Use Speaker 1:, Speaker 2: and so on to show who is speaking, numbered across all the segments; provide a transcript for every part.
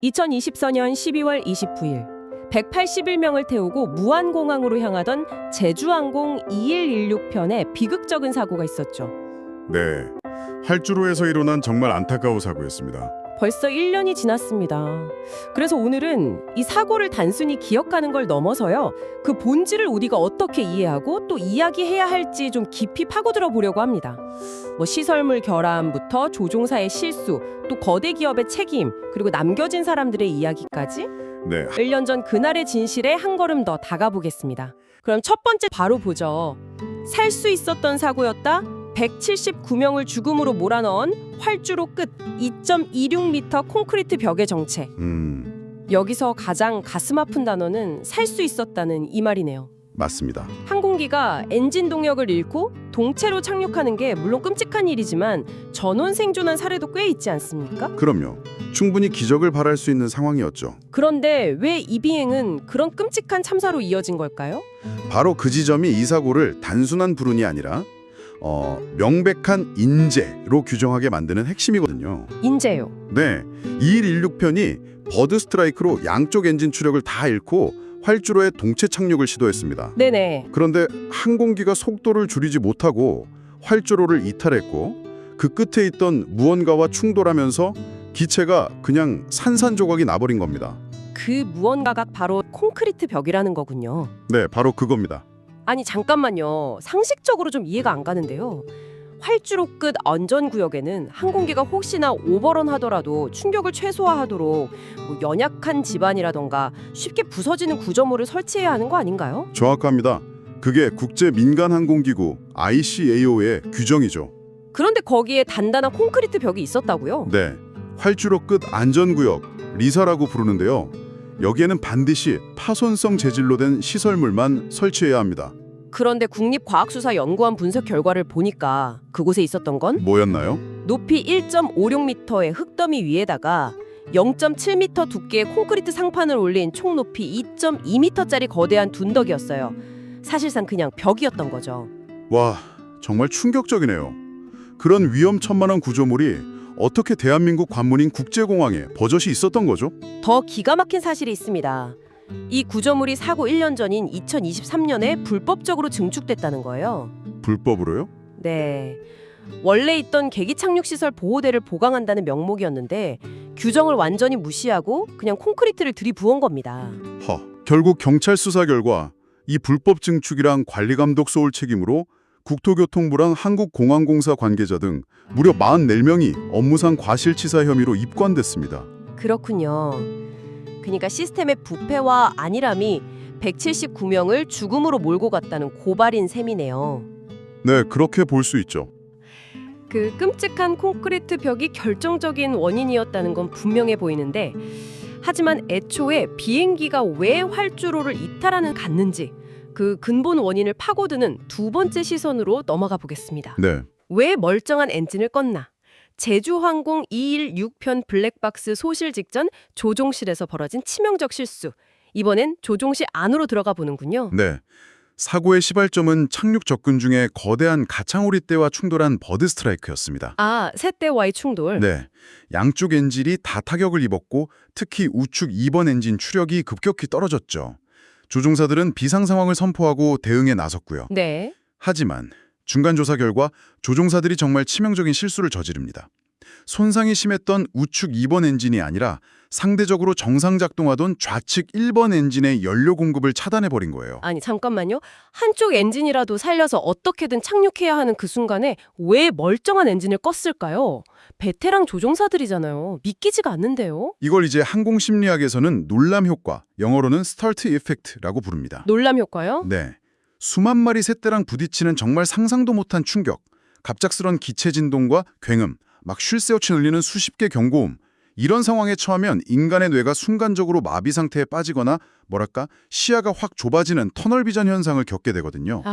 Speaker 1: 2024년 12월 29일 181명을 태우고 무안공항으로 향하던 제주항공 2116편에 비극적인 사고가 있었죠.
Speaker 2: 네, 활주로에서 일어난 정말 안타까운 사고였습니다.
Speaker 1: 벌써 1년이 지났습니다. 그래서 오늘은 이 사고를 단순히 기억하는 걸 넘어서요. 그 본질을 우리가 어떻게 이해하고 또 이야기해야 할지 좀 깊이 파고들어 보려고 합니다. 시설물 결함부터 조종사의 실수, 또 거대 기업의 책임, 그리고 남겨진 사람들의 이야기까지
Speaker 2: 네,
Speaker 1: 1년 전 그날의 진실에 한 걸음 더 다가보겠습니다. 그럼 첫 번째 바로 보죠. 살 수 있었던 사고였다. 179명을 죽음으로 몰아넣은 활주로 끝 2.26m 콘크리트 벽의 정체. 여기서 가장 가슴 아픈 단어는 살 수 있었다는 이 말이네요.
Speaker 2: 맞습니다.
Speaker 1: 항공기가 엔진 동력을 잃고 동체로 착륙하는 게 물론 끔찍한 일이지만 전원 생존한 사례도 꽤 있지 않습니까?
Speaker 2: 그럼요. 충분히 기적을 바랄 수 있는 상황이었죠.
Speaker 1: 그런데 왜 이 비행은 그런 끔찍한 참사로 이어진 걸까요?
Speaker 2: 바로 그 지점이 이 사고를 단순한 불운이 아니라 명백한 인재로 규정하게 만드는 핵심이거든요.
Speaker 1: 인재요.
Speaker 2: 네, 2116편이 버드 스트라이크로 양쪽 엔진 추력을 다 잃고 활주로에 동체 착륙을 시도했습니다.
Speaker 1: 네네.
Speaker 2: 그런데 항공기가 속도를 줄이지 못하고 활주로를 이탈했고 그 끝에 있던 무언가와 충돌하면서 기체가 그냥 산산조각이 나버린 겁니다.
Speaker 1: 그 무언가가 바로 콘크리트 벽이라는 거군요.
Speaker 2: 네, 바로 그겁니다.
Speaker 1: 아니 잠깐만요. 상식적으로 좀 이해가 안 가는데요. 활주로 끝 안전구역에는 항공기가 혹시나 오버런 하더라도 충격을 최소화하도록 연약한 지반이라던가 쉽게 부서지는 구조물을 설치해야 하는 거 아닌가요?
Speaker 2: 정확합니다. 그게 국제민간항공기구 ICAO의 규정이죠.
Speaker 1: 그런데 거기에 단단한 콘크리트 벽이 있었다고요?
Speaker 2: 네, 활주로 끝 안전구역, 리사라고 부르는데요. 여기에는 반드시 파손성 재질로 된 시설물만 설치해야 합니다.
Speaker 1: 그런데 국립과학수사연구원 분석 결과를 보니까 그곳에 있었던 건
Speaker 2: 뭐였나요?
Speaker 1: 높이 1.56m의 흙더미 위에다가 0.7m 두께의 콘크리트 상판을 올린 총 높이 2.2m짜리 거대한 둔덕이었어요. 사실상 그냥 벽이었던 거죠.
Speaker 2: 와, 정말 충격적이네요. 그런 위험천만한 구조물이 어떻게 대한민국 관문인 국제공항에 버젓이 있었던 거죠?
Speaker 1: 더 기가 막힌 사실이 있습니다. 이 구조물이 사고 1년 전인 2023년에 불법적으로 증축됐다는 거예요.
Speaker 2: 불법으로요?
Speaker 1: 네. 원래 있던 계기 착륙시설 보호대를 보강한다는 명목이었는데 규정을 완전히 무시하고 그냥 콘크리트를 들이부은 겁니다.
Speaker 2: 결국 경찰 수사 결과 이 불법 증축이랑 관리감독 소홀 책임으로 국토교통부랑 한국공항공사 관계자 등 무려 44명이 업무상 과실치사 혐의로 입건됐습니다.
Speaker 1: 그렇군요. 그러니까 시스템의 부패와 안일함이 179명을 죽음으로 몰고 갔다는 고발인 셈이네요.
Speaker 2: 네, 그렇게 볼 수 있죠.
Speaker 1: 그 끔찍한 콘크리트 벽이 결정적인 원인이었다는 건 분명해 보이는데 하지만 애초에 비행기가 왜 활주로를 이탈하는 갔는지 그 근본 원인을 파고드는 두 번째 시선으로 넘어가 보겠습니다.
Speaker 2: 네.
Speaker 1: 왜 멀쩡한 엔진을 껐나? 제주항공 216편 블랙박스 소실 직전 조종실에서 벌어진 치명적 실수. 이번엔 조종실 안으로 들어가 보는군요.
Speaker 2: 네. 사고의 시발점은 착륙 접근 중에 거대한 가창오리대와 충돌한 버드 스트라이크였습니다.
Speaker 1: 아, 새떼와의 충돌.
Speaker 2: 네. 양쪽 엔진이 다 타격을 입었고 특히 우측 2번 엔진 추력이 급격히 떨어졌죠. 조종사들은 비상 상황을 선포하고 대응에 나섰고요.
Speaker 1: 네.
Speaker 2: 하지만 중간 조사 결과 조종사들이 정말 치명적인 실수를 저지릅니다. 손상이 심했던 우측 2번 엔진이 아니라 상대적으로 정상 작동하던 좌측 1번 엔진의 연료 공급을 차단해버린 거예요.
Speaker 1: 아니 잠깐만요. 한쪽 엔진이라도 살려서 어떻게든 착륙해야 하는 그 순간에 왜 멀쩡한 엔진을 껐을까요? 베테랑 조종사들이잖아요. 믿기지가 않는데요.
Speaker 2: 이걸 이제 항공심리학에서는 놀람 효과, 영어로는 스타트 이펙트라고 부릅니다.
Speaker 1: 놀람 효과요?
Speaker 2: 네. 수만 마리 새떼랑 부딪히는 정말 상상도 못한 충격, 갑작스런 기체 진동과 굉음, 막 쉴 새 없이 울리는 수십 개 경고음, 이런 상황에 처하면 인간의 뇌가 순간적으로 마비 상태에 빠지거나 시야가 확 좁아지는 터널 비전 현상을 겪게 되거든요.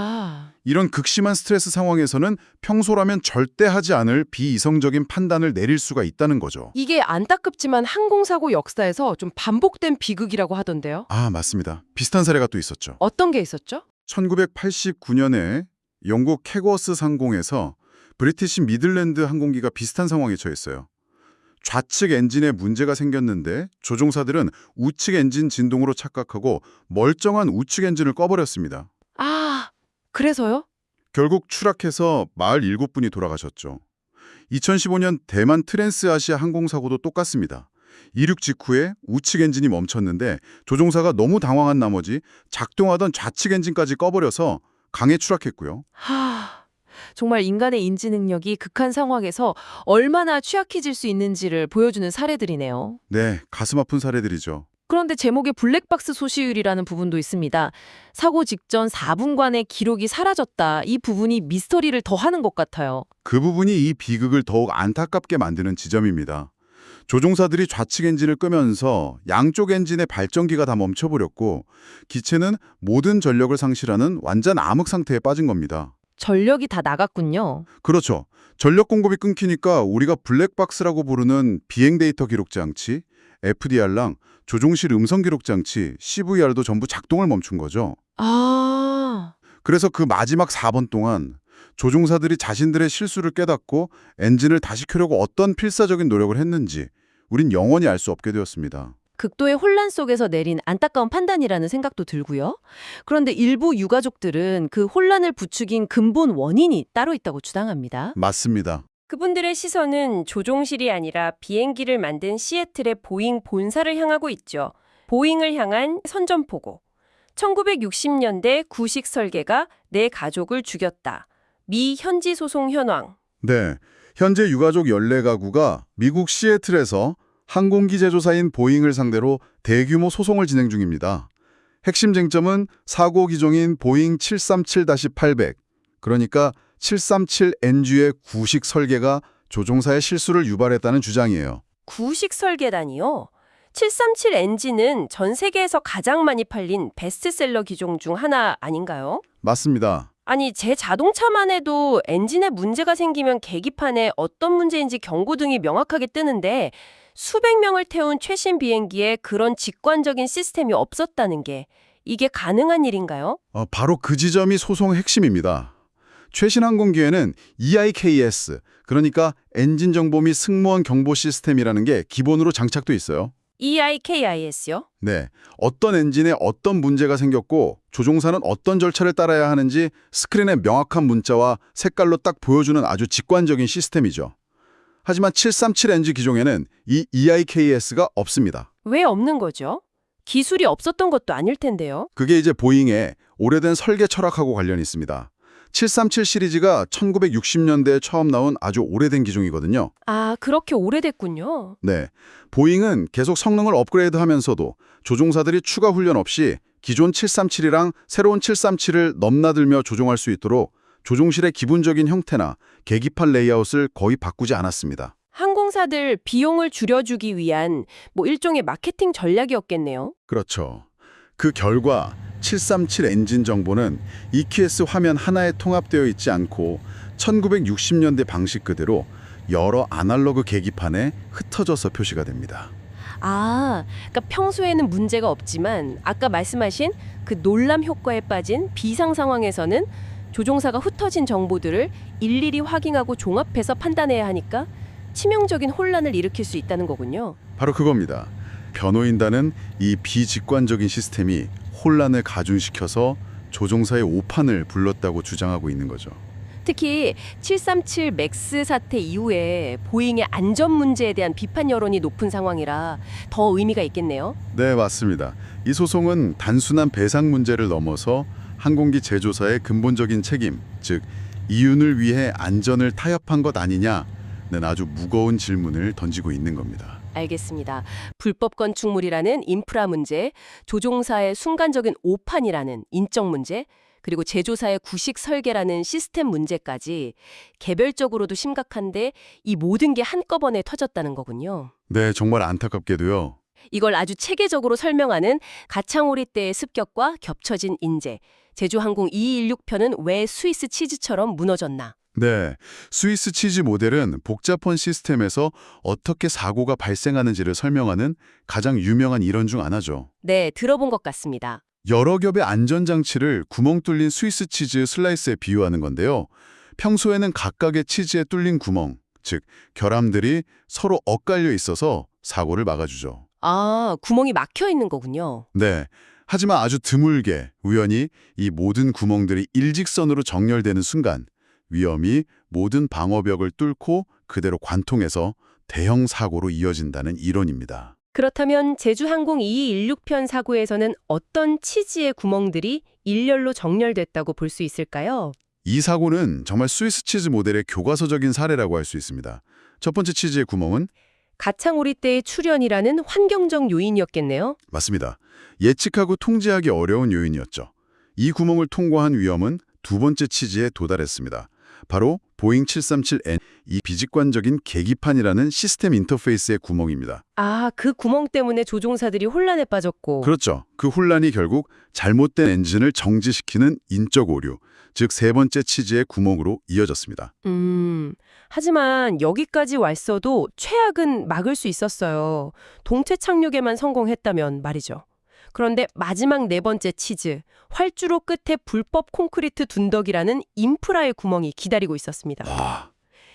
Speaker 2: 이런 극심한 스트레스 상황에서는 평소라면 절대 하지 않을 비이성적인 판단을 내릴 수가 있다는 거죠.
Speaker 1: 이게 안타깝지만 항공사고 역사에서 좀 반복된 비극이라고 하던데요.
Speaker 2: 아, 맞습니다. 비슷한 사례가 또 있었죠.
Speaker 1: 어떤 게 있었죠?
Speaker 2: 1989년에 영국 캐거스 상공에서 브리티시 미들랜드 항공기가 비슷한 상황에 처했어요. 좌측 엔진에 문제가 생겼는데 조종사들은 우측 엔진 진동으로 착각하고 멀쩡한 우측 엔진을 꺼버렸습니다.
Speaker 1: 아, 그래서요?
Speaker 2: 결국 추락해서 47분이 돌아가셨죠. 2015년 대만 트랜스아시아 항공사고도 똑같습니다. 이륙 직후에 우측 엔진이 멈췄는데 조종사가 너무 당황한 나머지 작동하던 좌측 엔진까지 꺼버려서 강에 추락했고요.
Speaker 3: 정말 인간의 인지 능력이 극한 상황에서 얼마나 취약해질 수 있는지를 보여주는 사례들이네요.
Speaker 2: 네, 가슴 아픈 사례들이죠.
Speaker 3: 그런데 제목에 블랙박스 소시율이라는 부분도 있습니다. 사고 직전 4분간의 기록이 사라졌다. 이 부분이 미스터리를 더하는 것 같아요.
Speaker 2: 그 부분이 이 비극을 더욱 안타깝게 만드는 지점입니다. 조종사들이 좌측 엔진을 끄면서 양쪽 엔진의 발전기가 다 멈춰버렸고 기체는 모든 전력을 상실하는 완전 암흑 상태에 빠진 겁니다.
Speaker 3: 전력이 다 나갔군요.
Speaker 2: 그렇죠. 전력 공급이 끊기니까 우리가 블랙박스라고 부르는 비행 데이터 기록 장치, FDR랑 조종실 음성 기록 장치, CVR도 전부 작동을 멈춘 거죠. 그래서 그 마지막 4번 동안 조종사들이 자신들의 실수를 깨닫고 엔진을 다시 켜려고 어떤 필사적인 노력을 했는지 우린 영원히 알 수 없게 되었습니다.
Speaker 3: 극도의 혼란 속에서 내린 안타까운 판단이라는 생각도 들고요. 그런데 일부 유가족들은 그 혼란을 부추긴 근본 원인이 따로 있다고 주장합니다.
Speaker 2: 맞습니다.
Speaker 1: 그분들의 시선은 조종실이 아니라 비행기를 만든 시애틀의 보잉 본사를 향하고 있죠. 보잉을 향한 선전포고. 1960년대 구식 설계가 내 가족을 죽였다. 미 현지 소송 현황.
Speaker 2: 네, 현재 유가족 14가구가 미국 시애틀에서 항공기 제조사인 보잉을 상대로 대규모 소송을 진행 중입니다. 핵심 쟁점은 사고 기종인 보잉 737-800, 그러니까 737NG의 구식 설계가 조종사의 실수를 유발했다는 주장이에요.
Speaker 1: 구식 설계단이요. 737 엔진은 전 세계에서 가장 많이 팔린 베스트셀러 기종 중 하나 아닌가요?
Speaker 2: 맞습니다.
Speaker 1: 아니, 제 자동차만 해도 엔진에 문제가 생기면 계기판에 어떤 문제인지 경고등이 명확하게 뜨는데 수백 명을 태운 최신 비행기에 그런 직관적인 시스템이 없었다는 게 이게 가능한 일인가요?
Speaker 2: 바로 그 지점이 소송의 핵심입니다. 최신 항공기에는 EIKS, 그러니까 엔진 정보 및 승무원 경보 시스템이라는 게 기본으로 장착돼 있어요.
Speaker 1: EIKIS요?
Speaker 2: 네, 어떤 엔진에 어떤 문제가 생겼고 조종사는 어떤 절차를 따라야 하는지 스크린에 명확한 문자와 색깔로 딱 보여주는 아주 직관적인 시스템이죠. 하지만 737NG 기종에는 이 EIKS가 없습니다.
Speaker 1: 왜 없는 거죠? 기술이 없었던 것도 아닐 텐데요.
Speaker 2: 그게 이제 보잉의 오래된 설계 철학하고 관련이 있습니다. 737 시리즈가 1960년대에 처음 나온 아주 오래된 기종이거든요.
Speaker 1: 아, 그렇게 오래됐군요.
Speaker 2: 네, 보잉은 계속 성능을 업그레이드하면서도 조종사들이 추가 훈련 없이 기존 737이랑 새로운 737을 넘나들며 조종할 수 있도록 조종실의 기본적인 형태나 계기판 레이아웃을 거의 바꾸지 않았습니다.
Speaker 1: 항공사들 비용을 줄여주기 위한 일종의 마케팅 전략이었겠네요.
Speaker 2: 그렇죠. 그 결과 737 엔진 정보는 EQS 화면 하나에 통합되어 있지 않고 1960년대 방식 그대로 여러 아날로그 계기판에 흩어져서 표시가 됩니다.
Speaker 1: 아, 그러니까 평소에는 문제가 없지만 아까 말씀하신 그 놀람 효과에 빠진 비상 상황에서는 조종사가 흩어진 정보들을 일일이 확인하고 종합해서 판단해야 하니까 치명적인 혼란을 일으킬 수 있다는 거군요.
Speaker 2: 바로 그겁니다. 변호인단은 이 비직관적인 시스템이 혼란을 가중시켜서 조종사의 오판을 불렀다고 주장하고 있는 거죠.
Speaker 1: 특히 737 맥스 사태 이후에 보잉의 안전 문제에 대한 비판 여론이 높은 상황이라 더 의미가 있겠네요.
Speaker 2: 네, 맞습니다. 이 소송은 단순한 배상 문제를 넘어서 항공기 제조사의 근본적인 책임, 즉 이윤을 위해 안전을 타협한 것 아니냐는 아주 무거운 질문을 던지고 있는 겁니다.
Speaker 1: 알겠습니다. 불법 건축물이라는 인프라 문제, 조종사의 순간적인 오판이라는 인적 문제, 그리고 제조사의 구식 설계라는 시스템 문제까지 개별적으로도 심각한데 이 모든 게 한꺼번에 터졌다는 거군요.
Speaker 2: 네, 정말 안타깝게도요.
Speaker 1: 이걸 아주 체계적으로 설명하는 가창오리 때의 습격과 겹쳐진 인재, 제주항공 216편은 왜 스위스 치즈처럼 무너졌나?
Speaker 2: 네, 스위스 치즈 모델은 복잡한 시스템에서 어떻게 사고가 발생하는지를 설명하는 가장 유명한 이론 중 하나죠.
Speaker 1: 네, 들어본 것 같습니다.
Speaker 2: 여러 겹의 안전장치를 구멍 뚫린 스위스 치즈 슬라이스에 비유하는 건데요. 평소에는 각각의 치즈에 뚫린 구멍, 즉 결함들이 서로 엇갈려 있어서 사고를 막아주죠.
Speaker 1: 아, 구멍이 막혀 있는 거군요.
Speaker 2: 네. 하지만 아주 드물게 우연히 이 모든 구멍들이 일직선으로 정렬되는 순간 위험이 모든 방어벽을 뚫고 그대로 관통해서 대형 사고로 이어진다는 이론입니다.
Speaker 1: 그렇다면 제주항공 2216편 사고에서는 어떤 치지의 구멍들이 일렬로 정렬됐다고 볼 수 있을까요?
Speaker 2: 이 사고는 정말 스위스 치즈 모델의 교과서적인 사례라고 할 수 있습니다. 첫 번째 치즈의 구멍은
Speaker 1: 가창오리 때의 출현이라는 환경적 요인이었겠네요.
Speaker 2: 맞습니다. 예측하고 통제하기 어려운 요인이었죠. 이 구멍을 통과한 위험은 두 번째 치즈에 도달했습니다. 바로 보잉 737N, 이 비직관적인 계기판이라는 시스템 인터페이스의 구멍입니다.
Speaker 1: 아, 그 구멍 때문에 조종사들이 혼란에 빠졌고.
Speaker 2: 그렇죠. 그 혼란이 결국 잘못된 엔진을 정지시키는 인적 오류, 즉 세 번째 치즈의 구멍으로 이어졌습니다.
Speaker 1: 하지만 여기까지 왔어도 최악은 막을 수 있었어요. 동체 착륙에만 성공했다면 말이죠. 그런데 마지막 네 번째 치즈, 활주로 끝에 불법 콘크리트 둔덕이라는 인프라의 구멍이 기다리고 있었습니다.
Speaker 2: 와,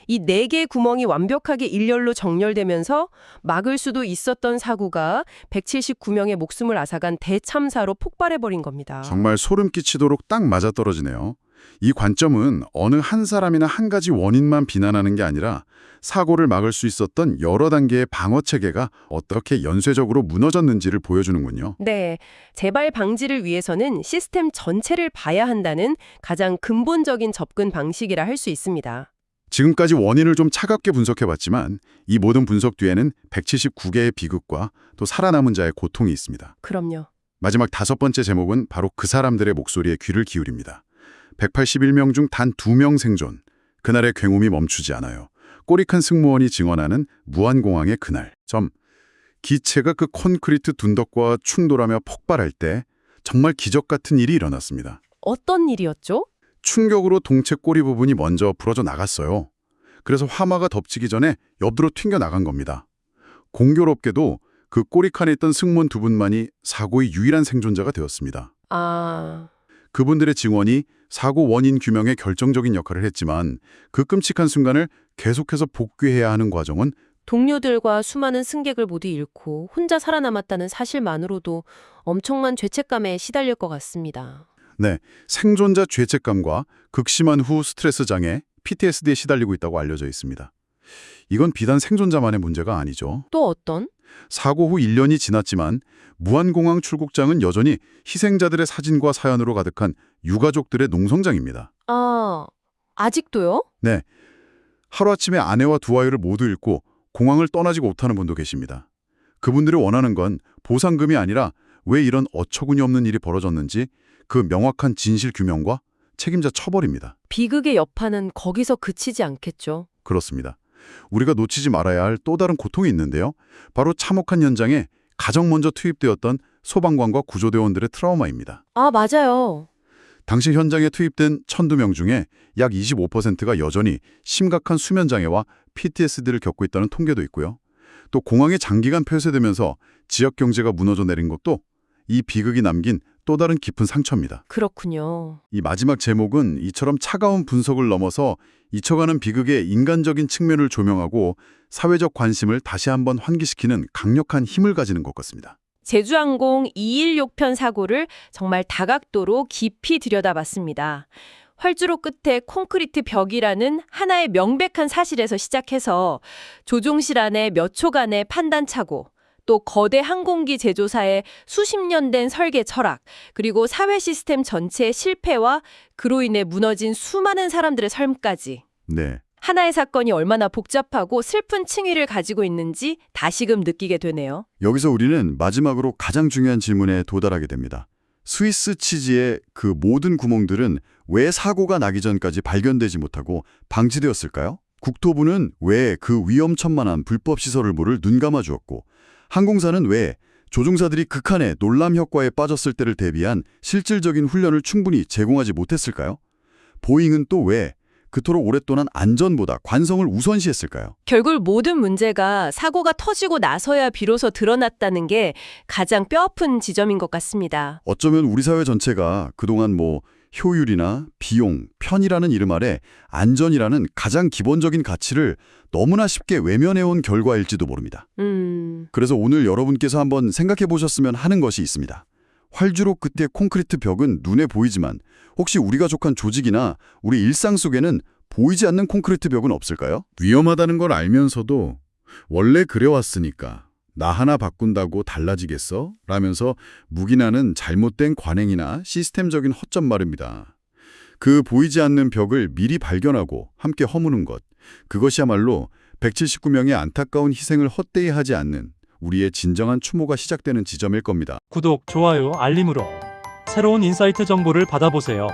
Speaker 1: 이 네 개의 구멍이 완벽하게 일렬로 정렬되면서 막을 수도 있었던 사고가 179명의 목숨을 앗아간 대참사로 폭발해버린 겁니다.
Speaker 2: 정말 소름 끼치도록 딱 맞아떨어지네요. 이 관점은 어느 한 사람이나 한 가지 원인만 비난하는 게 아니라 사고를 막을 수 있었던 여러 단계의 방어 체계가 어떻게 연쇄적으로 무너졌는지를 보여주는군요.
Speaker 1: 네, 재발 방지를 위해서는 시스템 전체를 봐야 한다는 가장 근본적인 접근 방식이라 할 수 있습니다.
Speaker 2: 지금까지 원인을 좀 차갑게 분석해봤지만 이 모든 분석 뒤에는 179개의 비극과 또 살아남은 자의 고통이 있습니다.
Speaker 1: 그럼요.
Speaker 2: 마지막 다섯 번째 제목은 바로 그 사람들의 목소리에 귀를 기울입니다. 181명 중 단 2명 생존. 그날의 굉음이 멈추지 않아요. 꼬리큰 승무원이 증언하는 무안공항의 그날. 기체가 그 콘크리트 둔덕과 충돌하며 폭발할 때 정말 기적 같은 일이 일어났습니다.
Speaker 1: 어떤 일이었죠?
Speaker 2: 충격으로 동체 꼬리 부분이 먼저 부러져 나갔어요. 그래서 화마가 덮치기 전에 옆으로 튕겨 나간 겁니다. 공교롭게도 그 꼬리칸에 있던 승무원 두 분만이 사고의 유일한 생존자가 되었습니다.
Speaker 1: 아,
Speaker 2: 그분들의 증언이 사고 원인 규명에 결정적인 역할을 했지만 그 끔찍한 순간을 계속해서 복귀해야 하는 과정은
Speaker 1: 동료들과 수많은 승객을 모두 잃고 혼자 살아남았다는 사실만으로도 엄청난 죄책감에 시달릴 것 같습니다.
Speaker 2: 생존자 죄책감과 극심한 후 스트레스 장애, PTSD에 시달리고 있다고 알려져 있습니다. 이건 비단 생존자만의 문제가 아니죠.
Speaker 1: 또 어떤?
Speaker 2: 사고 후 1년이 지났지만 무안공항 출국장은 여전히 희생자들의 사진과 사연으로 가득한 유가족들의 농성장입니다.
Speaker 1: 아, 아직도요?
Speaker 2: 네, 하루아침에 아내와 두 아이를 모두 잃고 공항을 떠나지 못하는 분도 계십니다. 그분들이 원하는 건 보상금이 아니라 왜 이런 어처구니 없는 일이 벌어졌는지 그 명확한 진실 규명과 책임자 처벌입니다.
Speaker 1: 비극의 여파는 거기서 그치지 않겠죠.
Speaker 2: 그렇습니다. 우리가 놓치지 말아야 할 또 다른 고통이 있는데요. 바로 참혹한 현장에 가장 먼저 투입되었던 소방관과 구조대원들의 트라우마입니다.
Speaker 1: 아, 맞아요.
Speaker 2: 당시 현장에 투입된 1,002명 중에 약 25%가 여전히 심각한 수면장애와 PTSD를 겪고 있다는 통계도 있고요. 또 공항에 장기간 폐쇄되면서 지역 경제가 무너져 내린 것도 이 비극이 남긴 또 다른 깊은 상처입니다.
Speaker 1: 그렇군요.
Speaker 2: 이 마지막 제목은 이처럼 차가운 분석을 넘어서 잊혀가는 비극의 인간적인 측면을 조명하고 사회적 관심을 다시 한번 환기시키는 강력한 힘을 가지는 것 같습니다.
Speaker 1: 제주항공 216편 사고를 정말 다각도로 깊이 들여다봤습니다. 활주로 끝에 콘크리트 벽이라는 하나의 명백한 사실에서 시작해서 조종실 안에 몇 초간의 판단착오, 또 거대 항공기 제조사의 수십 년 된 설계 철학, 그리고 사회 시스템 전체의 실패와 그로 인해 무너진 수많은 사람들의 삶까지.
Speaker 2: 네.
Speaker 1: 하나의 사건이 얼마나 복잡하고 슬픈 층위를 가지고 있는지 다시금 느끼게 되네요.
Speaker 2: 여기서 우리는 마지막으로 가장 중요한 질문에 도달하게 됩니다. 스위스 치즈의 그 모든 구멍들은 왜 사고가 나기 전까지 발견되지 못하고 방치되었을까요? 국토부는 왜 그 위험천만한 불법 시설을 눈 감아 주었고, 항공사는 왜 조종사들이 극한의 놀람 효과에 빠졌을 때를 대비한 실질적인 훈련을 충분히 제공하지 못했을까요? 보잉은 또 왜 그토록 오랫동안 안전보다 관성을 우선시했을까요?
Speaker 1: 결국 모든 문제가 사고가 터지고 나서야 비로소 드러났다는 게 가장 뼈아픈 지점인 것 같습니다.
Speaker 2: 어쩌면 우리 사회 전체가 그동안 효율이나 비용, 편의라는 이름 아래 안전이라는 가장 기본적인 가치를 너무나 쉽게 외면해온 결과일지도 모릅니다. 그래서 오늘 여러분께서 한번 생각해 보셨으면 하는 것이 있습니다. 활주로 끝의 콘크리트 벽은 눈에 보이지만 혹시 우리가 속한 조직이나 우리 일상 속에는 보이지 않는 콘크리트 벽은 없을까요? 위험하다는 걸 알면서도 원래 그래왔으니까 나 하나 바꾼다고 달라지겠어? 라면서 묵인하는 잘못된 관행이나 시스템적인 허점 말입니다. 그 보이지 않는 벽을 미리 발견하고 함께 허무는 것, 그것이야말로 179명의 안타까운 희생을 헛되이 하지 않는 우리의 진정한 추모가 시작되는 지점일 겁니다.
Speaker 4: 구독, 좋아요, 알림으로 새로운 인사이트 정보를 받아보세요.